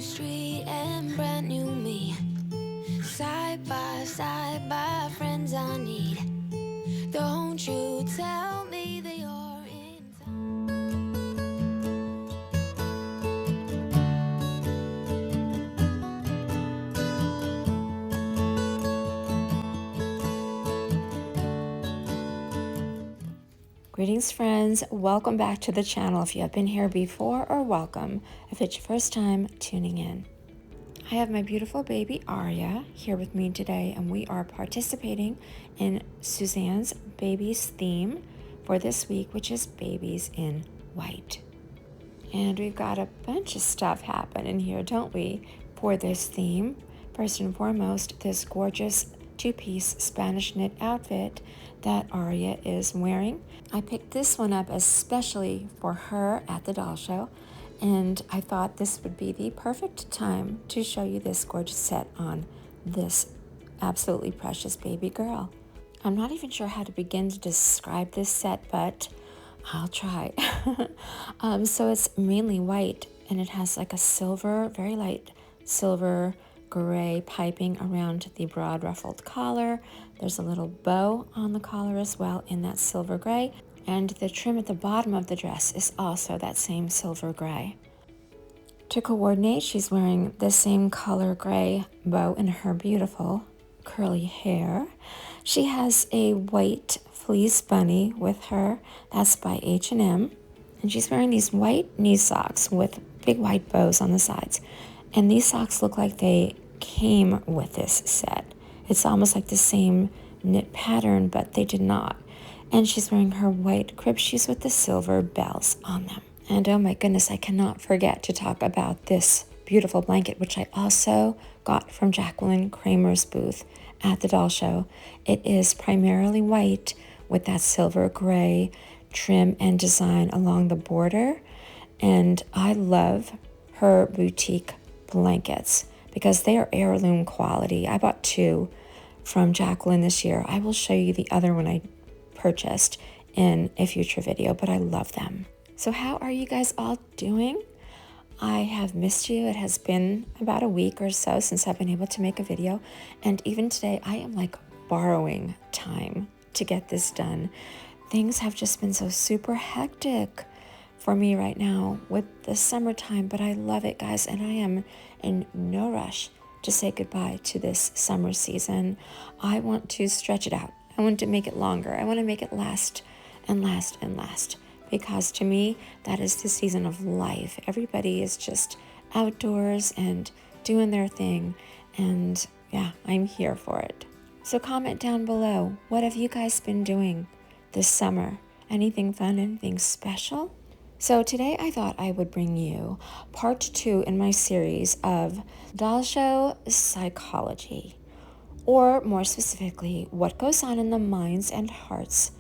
street and brand new me. Side by friends I need. Don't you tell me that you're in time. Greetings friends, welcome back to the channel if you have been here before, or welcome if it's your first time tuning in. I have my beautiful baby Arya here with me today, and we are participating in Suzanne's Babies theme for this week, which is Babies in White. And we've got a bunch of stuff happening here, don't we, for this theme. First and foremost, this gorgeous two-piece Spanish knit outfit that Arya is wearing. I picked this one up especially for her at the doll show, and I thought this would be the perfect time to show you this gorgeous set on this absolutely precious baby girl. I'm not even sure how to begin to describe this set, but I'll try. So it's mainly white, and it has like a silver, very light silver gray piping around the broad ruffled collar. There's a little bow on the collar as well in that silver gray, and the trim at the bottom of the dress is also that same silver gray. To coordinate, she's wearing the same color gray bow in her beautiful curly hair. She has a white fleece bunny with her. That's by H&M. And she's wearing these white knee socks with big white bows on the sides. And these socks look like they came with this set. It's almost like the same knit pattern, but they did not. And she's wearing her white crib shoes with the silver bells on them. And oh my goodness, I cannot forget to talk about this beautiful blanket, which I also got from Jacqueline Kramer's booth at the doll show. It is primarily white with that silver gray trim and design along the border. And I love her boutique blankets because they are heirloom quality. I bought two from Jacqueline this year. I will show you the other one I purchased in a future video, but I love them. So how are you guys all doing? I have missed you. It has been about a week or so since I've been able to make a video, and even today I am like borrowing time to get this done. Things have just been so super hectic for me right now with the summertime, but I love it, guys, and I am in no rush to say goodbye to this summer season. I want to stretch it out. I want to make it longer. I want to make it last and last and last, because to me, that is the season of life. Everybody is just outdoors and doing their thing, and yeah, I'm here for it. So comment down below, what have you guys been doing this summer? Anything fun, anything special? So today I thought I would bring you part 2 in my series of doll show psychology, or more specifically, what goes on in the minds and hearts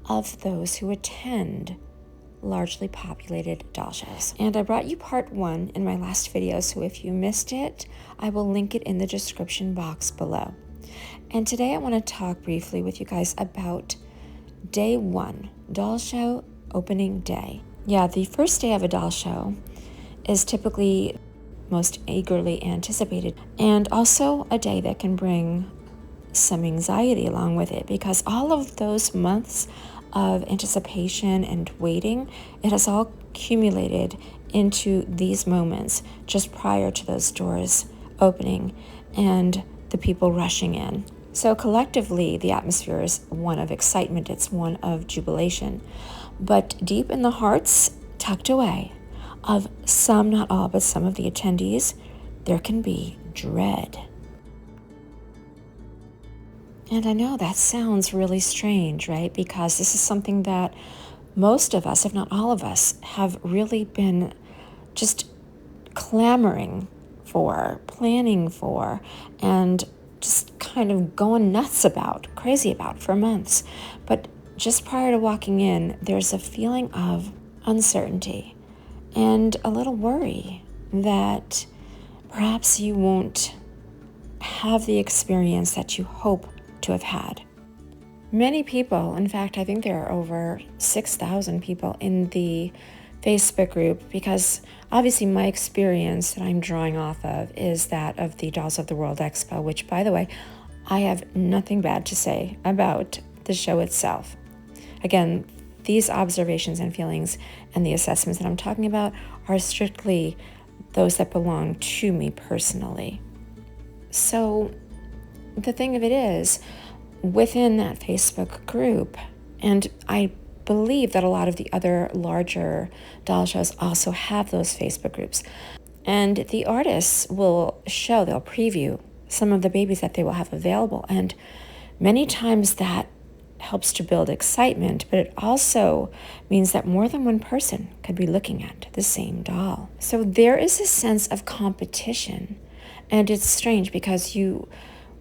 of those who attend largely populated doll shows. And I brought you part 1 in my last video, so if you missed it, I will link it in the description box below. And today I want to talk briefly with you guys about day 1, doll show opening day. Yeah, the first day of a doll show is typically most eagerly anticipated, and also a day that can bring some anxiety along with it, because all of those months of anticipation and waiting, it has all accumulated into these moments just prior to those doors opening and the people rushing in. So collectively, the atmosphere is one of excitement, it's one of jubilation. But deep in the hearts, tucked away, of some, not all, but some of the attendees, there can be dread. And I know that sounds really strange, right? Because this is something that most of us, if not all of us, have really been just clamoring for, planning for, and just kind of going nuts about, crazy about for months. But just prior to walking in, there's a feeling of uncertainty and a little worry that perhaps you won't have the experience that you hope to have had. Many people, in fact, I think there are over 6,000 people in the Facebook group because obviously my experience that I'm drawing off of is that of the Dolls of the World Expo, which, by the way, I have nothing bad to say about the show itself. Again, these observations and feelings and the assessments that I'm talking about are strictly those that belong to me personally. So the thing of it is, within that Facebook group, and I believe that a lot of the other larger doll shows also have those Facebook groups, and the artists will show, they'll preview some of the babies that they will have available, and many times that helps to build excitement, but it also means that more than one person could be looking at the same doll. So there is a sense of competition, and it's strange because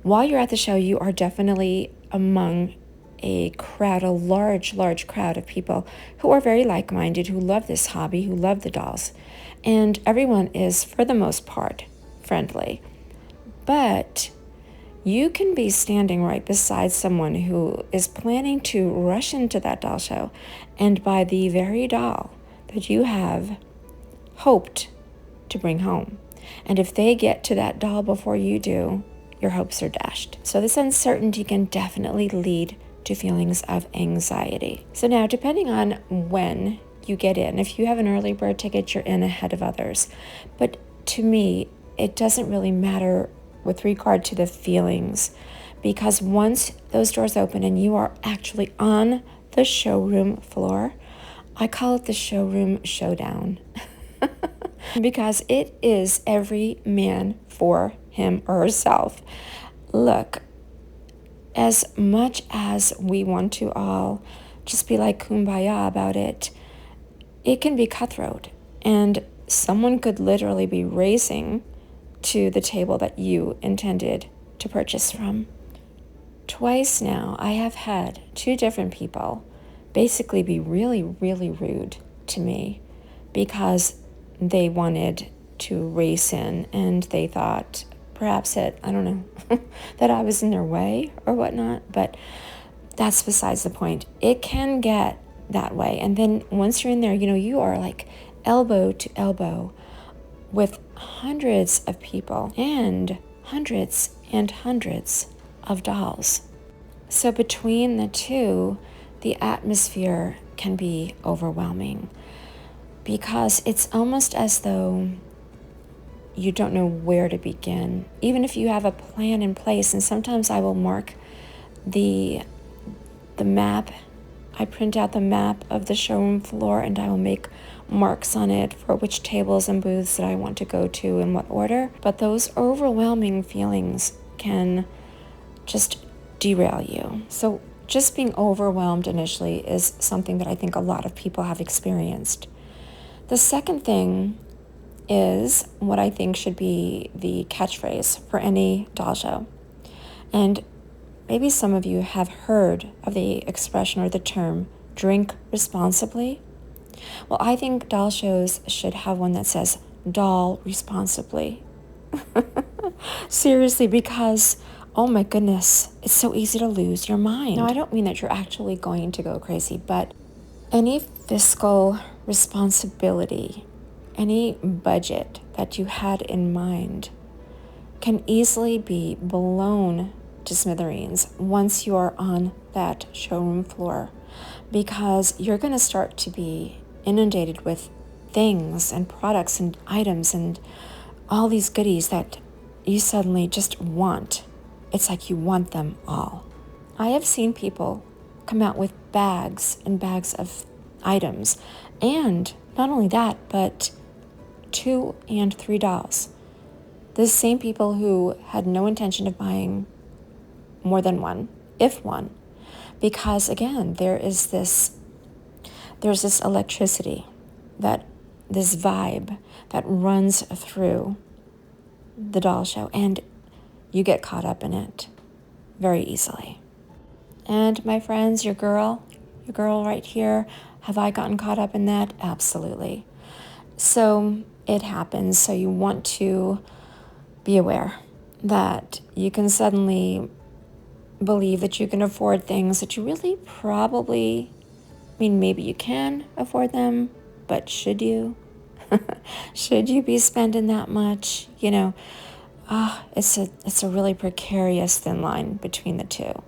while you're at the show, you are definitely among a crowd, a large crowd of people who are very like-minded, who love this hobby, who love the dolls. And everyone is, for the most part, friendly. But you can be standing right beside someone who is planning to rush into that doll show and buy the very doll that you have hoped to bring home. And if they get to that doll before you do, your hopes are dashed. So this uncertainty can definitely lead to feelings of anxiety. So now, depending on when you get in, if you have an early bird ticket, you're in ahead of others. But to me, it doesn't really matter with regard to the feelings, because once those doors open and you are actually on the showroom floor, I call it the showroom showdown. Because it is every man for him or herself. Look, as much as we want to all just be like kumbaya about it, it can be cutthroat, and someone could literally be racing to the table that you intended to purchase from. Twice now, I have had two different people basically be really rude to me because they wanted to race in and they thought perhaps that, I don't know, that I was in their way or whatnot, but that's besides the point. It can get that way. And then once you're in there, you are like elbow to elbow with hundreds of people and hundreds of dolls. So between the two, the atmosphere can be overwhelming because it's almost as though you don't know where to begin, even if you have a plan in place. And sometimes I will mark the map. I print out the map of the showroom floor and I will make marks on it for which tables and booths that I want to go to in what order. But those overwhelming feelings can just derail you. So just being overwhelmed initially is something that I think a lot of people have experienced. The second thing is what I think should be the catchphrase for any doll show. And maybe some of you have heard of the expression or the term, drink responsibly. Well, I think doll shows should have one that says, doll responsibly. Seriously, because, oh my goodness, it's so easy to lose your mind. Now, I don't mean that you're actually going to go crazy, but any fiscal responsibility, any budget that you had in mind can easily be blown to smithereens once you are on that showroom floor, because you're going to start to be inundated with things and products and items and all these goodies that you suddenly just want. It's like you want them all. I have seen people come out with bags and bags of items, and not only that, but 2 and 3 dolls. The same people who had no intention of buying more than one, if one, because again, there's this electricity, this vibe that runs through the doll show, and you get caught up in it very easily. And my friends, your girl right here, have I gotten caught up in that? Absolutely. So it happens. So you want to be aware that you can suddenly believe that you can afford things that you really probably, maybe you can afford them, but should you? Should you be spending that much? You know, it's a really precarious thin line between the two.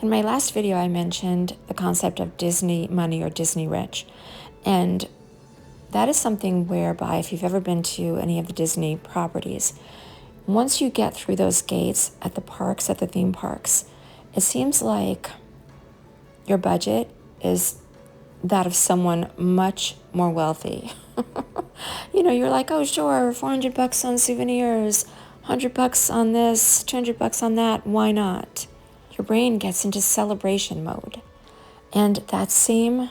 In my last video, I mentioned the concept of Disney money or Disney rich. And that is something whereby, if you've ever been to any of the Disney properties, once you get through those gates at the parks, at the theme parks, it seems like your budget is that of someone much more wealthy. You know, you're like, oh, sure, $400 on souvenirs, $100 on this, $200 on that, why not? Your brain gets into celebration mode. And that same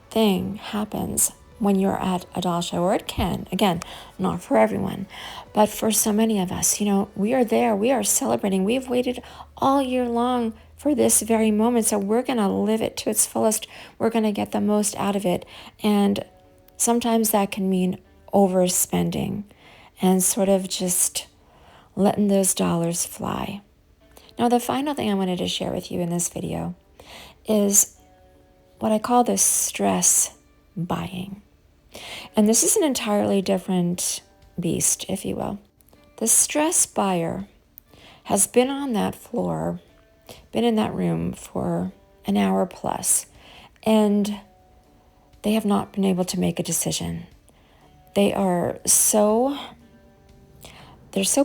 thing happens when you're at a doll show, or it can, again, not for everyone, but for so many of us. You know, we are there, we are celebrating, we've waited all year long for this very moment, so we're going to live it to its fullest, we're going to get the most out of it, and sometimes that can mean overspending and sort of just letting those dollars fly. Now, the final thing I wanted to share with you in this video is what I call the stress buying. And this is an entirely different beast, if you will. The stress buyer has been on that floor, been in that room for an hour plus, and they have not been able to make a decision. They're so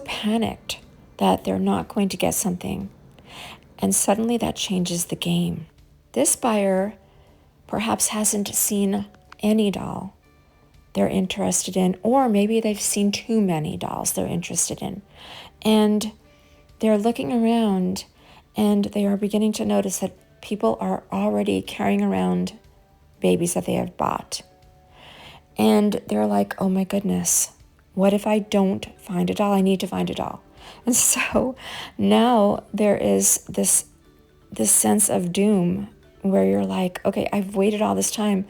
panicked that they're not going to get something. And suddenly that changes the game. This buyer perhaps hasn't seen any doll they're interested in, or maybe they've seen too many dolls they're interested in. And they're looking around and they are beginning to notice that people are already carrying around babies that they have bought. And they're like, oh my goodness, what if I don't find a doll? I need to find a doll. And so now there is this sense of doom where you're like, okay, I've waited all this time.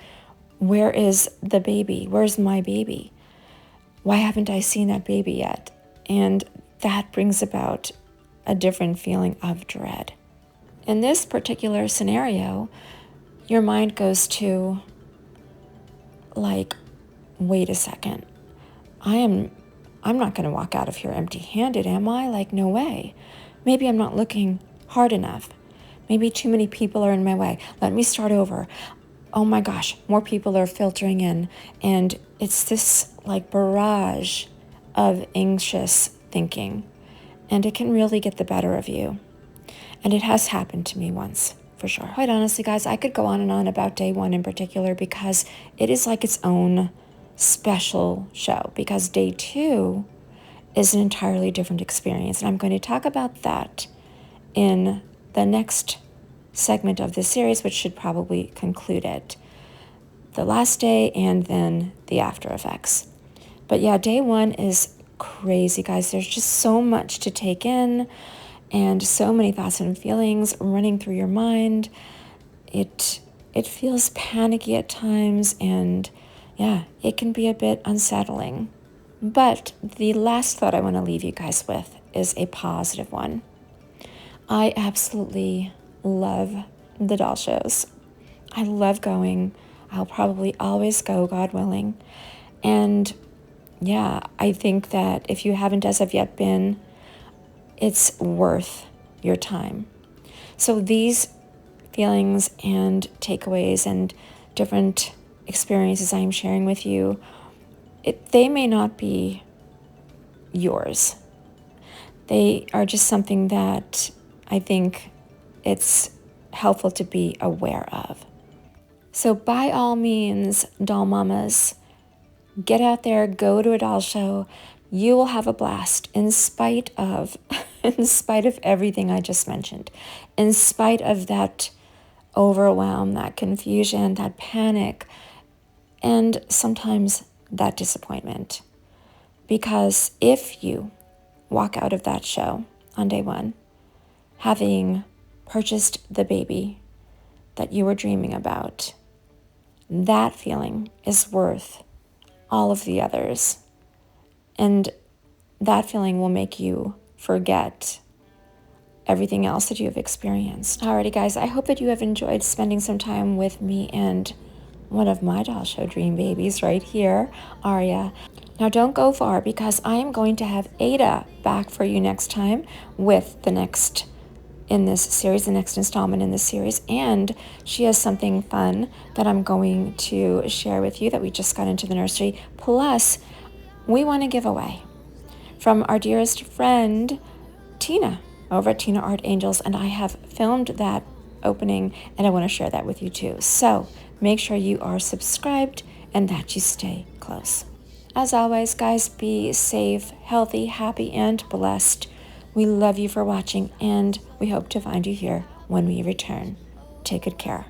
Where is the baby? Where's my baby? Why haven't I seen that baby yet? And that brings about a different feeling of dread. In this particular scenario, your mind goes to, like, wait a second. I'm not going to walk out of here empty-handed, am I? Like, no way. Maybe I'm not looking hard enough. Maybe too many people are in my way. Let me start over. Oh my gosh, more people are filtering in. And it's this like barrage of anxious thinking. And it can really get the better of you. And it has happened to me once, for sure. Quite honestly, guys, I could go on and on about day one in particular because it is like its own special show. Because day two is an entirely different experience. And I'm going to talk about that in the next segment of this series, which should probably conclude it. The last day and then the after effects. But yeah, day one is crazy, guys. There's just so much to take in and so many thoughts and feelings running through your mind. It feels panicky at times, and yeah, it can be a bit unsettling. But the last thought I want to leave you guys with is a positive one. I absolutely love the doll shows. I love going. I'll probably always go, God willing. And yeah, I think that if you haven't as of yet been, it's worth your time. So these feelings and takeaways and different experiences I'm sharing with you, they may not be yours. They are just something that I think it's helpful to be aware of. So by all means, doll mamas, get out there, go to a doll show. You will have a blast in spite of everything I just mentioned, in spite of that overwhelm, that confusion, that panic, and sometimes that disappointment. Because if you walk out of that show on day one, having purchased the baby that you were dreaming about, that feeling is worth all of the others. And that feeling will make you forget everything else that you have experienced. Alrighty, guys, I hope that you have enjoyed spending some time with me and one of my doll show dream babies right here, Arya. Now don't go far because I am going to have Ada back for you next time with the next in this series, the next installment in this series, and she has something fun that I'm going to share with you that we just got into the nursery. Plus, we want to give away from our dearest friend, Tina, over at Tina Art Angels, and I have filmed that opening and I want to share that with you too. So make sure you are subscribed and that you stay close. As always, guys, be safe, healthy, happy, and blessed. We love you for watching and we hope to find you here when we return. Take good care.